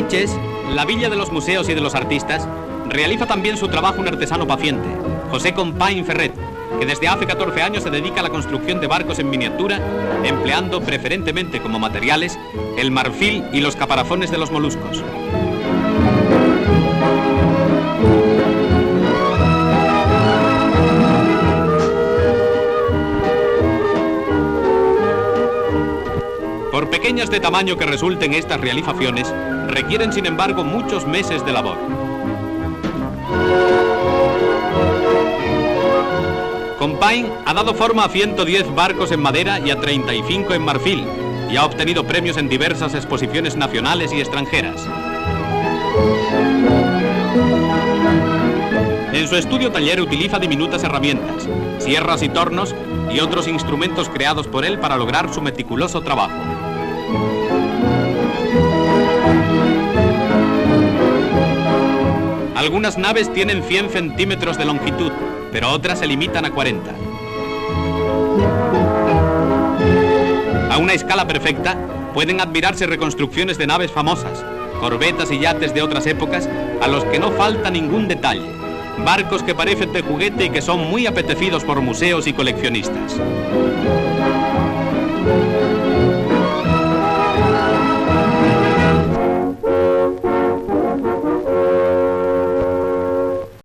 Sinches, la villa de los museos y de los artistas, realiza también su trabajo un artesano paciente, José Compain Ferret, que desde hace 14 años se dedica a la construcción de barcos en miniatura, empleando preferentemente como materiales el marfil y los caparazones de los moluscos. Por pequeñas de tamaño que resulten estas realizaciones, requieren sin embargo muchos meses de labor. Compain ha dado forma a 110 barcos en madera y a 35 en marfil, y ha obtenido premios en diversas exposiciones nacionales y extranjeras. En su estudio taller utiliza diminutas herramientas, sierras y tornos y otros instrumentos creados por él para lograr su meticuloso trabajo. Algunas naves tienen 100 centímetros de longitud, pero otras se limitan a 40. A una escala perfecta, pueden admirarse reconstrucciones de naves famosas, corbetas y yates de otras épocas, a los que no falta ningún detalle. Barcos que parecen de juguete y que son muy apetecidos por museos y coleccionistas.